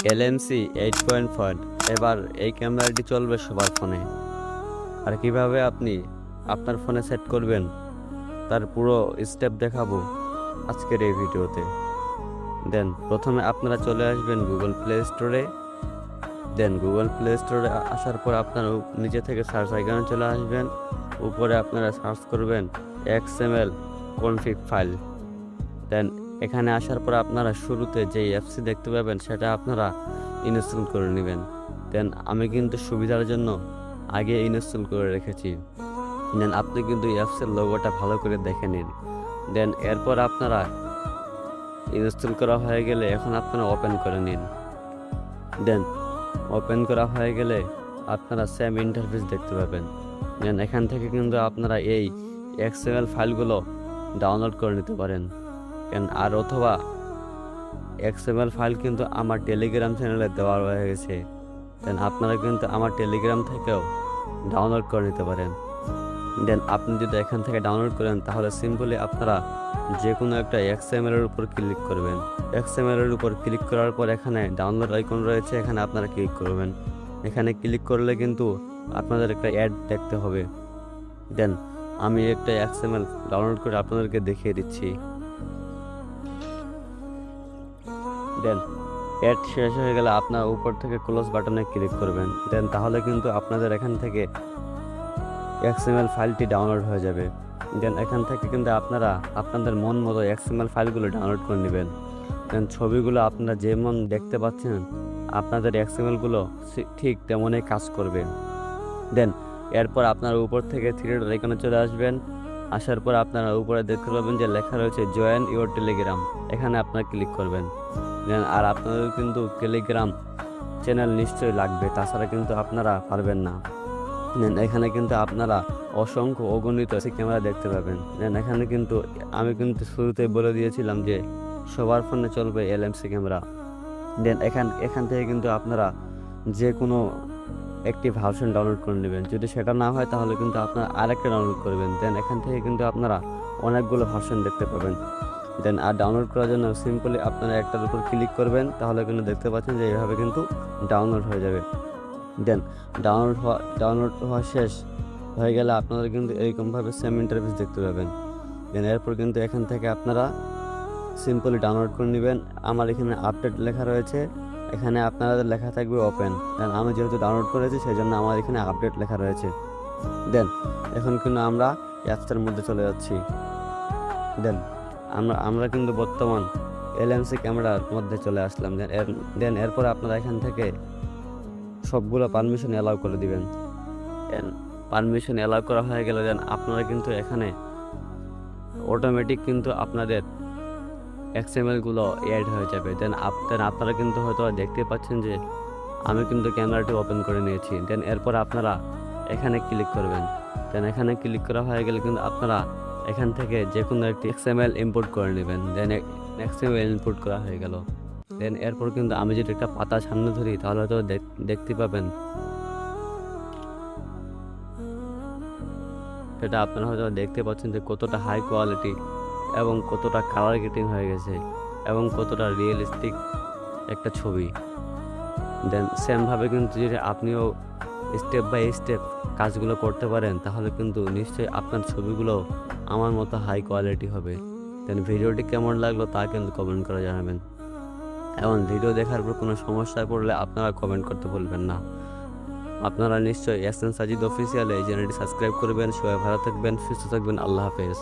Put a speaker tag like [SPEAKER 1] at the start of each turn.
[SPEAKER 1] LMC 8.5। এবার এই ক্যামেরাটি চলবে সবার ফোনে। আর কিভাবে আপনি আপনার ফোনে সেট করবেন তার পুরো স্টেপ দেখাবো আজকের এই ভিডিওতে। প্রথমে আপনারা চলে আসবেন গুগল প্লে স্টোরে। গুগল প্লে স্টোরে আসার পর আপনারা নিচে থেকে সার্চ আইকনে চলে আসবেন। উপরে আপনারা সার্চ করবেন XML config ফাইল। এখানে আসার পর আপনারা শুরুতে যে অ্যাপসটি দেখতে পাবেন সেটা আপনারা ইনস্টল করে নেবেন। আমি কিন্তু সুবিধার জন্য আগে ইনস্টল করে রেখেছি। আপনি কিন্তু অ্যাপসের লোগোটা ভালো করে দেখে নিন। এরপর আপনারা ইনস্টল করা হয়ে গেলে এখন আপনারা ওপেন করে নিন। ওপেন করা হয়ে গেলে আপনারা সেম ইন্টারফেস দেখতে পাবেন। এখান থেকে কিন্তু আপনারা এই XML ফাইলগুলো ডাউনলোড করে নিতে পারেন। আর অথবা XML ফাইল কিন্তু আমার টেলিগ্রাম চ্যানেলে দেওয়া হয়ে গেছে। আপনারা কিন্তু আমার টেলিগ্রাম থেকেও ডাউনলোড করে নিতে পারেন। আপনি যদি এখান থেকে ডাউনলোড করেন তাহলে সিম্পলি আপনারা যে কোনো একটা XML এর উপর ক্লিক করবেন। XML এর উপর ক্লিক করার পর এখানে ডাউনলোড আইকন রয়েছে, এখানে আপনারা ক্লিক করবেন। এখানে ক্লিক করলে কিন্তু আপনাদের একটা অ্যাড দেখতে হবে। আমি একটা XML ডাউনলোড করে আপনাদেরকে দেখিয়ে দিচ্ছি। অ্যাড শেষ হয়ে গেলে আপনার উপর থেকে ক্লোজ বাটনে ক্লিক করবেন। তাহলে কিন্তু আপনাদের এখান থেকে XML ফাইলটি ডাউনলোড হয়ে যাবে। এখান থেকে কিন্তু আপনারা আপনাদের মন মতো XML ফাইলগুলো ডাউনলোড করে নেবেন। ছবিগুলো আপনারা যেমন দেখতে পাচ্ছেন আপনাদের XMLগুলো ঠিক তেমনই কাজ করবে। এরপর আপনারা উপর থেকে থ্রি ডট আইকনে চলে আসবেন। আসার পর আপনারা উপরে দেখতে পাবেন যে লেখা রয়েছে জয়েন ইউর টেলিগ্রাম। এখানে আপনারা ক্লিক করবেন। আর আপনাদের কিন্তু টেলিগ্রাম চ্যানেল নিশ্চয়ই লাগবে, তাছাড়া কিন্তু আপনারা পারবেন না। এখানে কিন্তু আপনারা অসংখ্য অগণিত ক্যামেরা দেখতে পাবেন। এখানে কিন্তু আমি কিন্তু শুরুতেই বলে দিয়েছিলাম যে সবার ফোনে চলবে LMC ক্যামেরা। এখান থেকে কিন্তু আপনারা যে কোনো একটি ভার্সন ডাউনলোড করে নেবেন। যদি সেটা না হয় তাহলে কিন্তু আপনারা আরেকটা ডাউনলোড করবেন। এখান থেকে কিন্তু আপনারা অনেকগুলো ভার্সন দেখতে পাবেন। আর ডাউনলোড করার জন্য সিম্পলি আপনারা একটার উপর ক্লিক করবেন, তাহলে কিন্তু দেখতে পাচ্ছেন যে এইভাবে কিন্তু ডাউনলোড হয়ে যাবে। ডাউনলোড হওয়া শেষ হয়ে গেলে আপনারা কিন্তু এইরকমভাবে সেম ইন্টারফেস দেখতে পাবেন। এরপর কিন্তু এখান থেকে আপনারা সিম্পলি ডাউনলোড করে নেবেন। আমার এখানে আপডেট লেখা রয়েছে, এখানে আপনাদের লেখা থাকবে ওপেন। আমি যেহেতু ডাউনলোড করেছি সেই জন্য আমার এখানে আপডেট লেখা রয়েছে। এখন কিন্তু আমরা অ্যাপসটার মধ্যে চলে যাচ্ছি। আমরা কিন্তু বর্তমান LMC ক্যামেরার মধ্যে চলে আসলাম। এরপর আপনারা এখান থেকে সবগুলো পারমিশন অ্যালাউ করে দিবেন। পারমিশন অ্যালাউ করা হয়ে গেলে আপনারা কিন্তু এখানে অটোমেটিক কিন্তু আপনাদের XMLগুলো অ্যাড হয়ে যাবে। আপনারা কিন্তু হয়তো দেখতে পাচ্ছেন যে আমি কিন্তু ক্যামেরাটি ওপেন করে নিয়েছি। এরপর আপনারা এখানে ক্লিক করবেন। এখানে ক্লিক করা হয়ে গেলে কিন্তু আপনারা এখান থেকে যে কোনো একটি XML ইম্পোর্ট করে নেবেন। XML ইম্পোর্ট করা হয়ে গেল। এরপর কিন্তু আমি যদি একটা পাতা সামনে ধরি তাহলে হয়তো দেখতে পাবেন সেটা আপনারা হয়তো দেখতে পাচ্ছেন যে কতটা হাই কোয়ালিটি এবং কতটা কালার গ্রেডিং হয়ে গেছে এবং কতটা রিয়েলিস্টিক একটা ছবি। সেমভাবে কিন্তু যদি আপনিও স্টেপ বাই স্টেপ কাজগুলো করতে পারেন তাহলে কিন্তু নিশ্চয়ই আপনার ছবিগুলো আমার মতো হাই কোয়ালিটি হবে। ভিডিওটি কেমন লাগলো তা কিন্তু কমেন্ট করে জানাবেন। এবং ভিডিও দেখার পর কোনো সমস্যায় পড়লে আপনারা কমেন্ট করতে ভুলবেন না। আপনারা নিশ্চয়ই SN সাজিদ অফিসিয়াল এই চ্যানেলটি সাবস্ক্রাইব করবেন। সবাই ভালো থাকবেন, সুস্থ থাকবেন। আল্লাহ হাফেজ।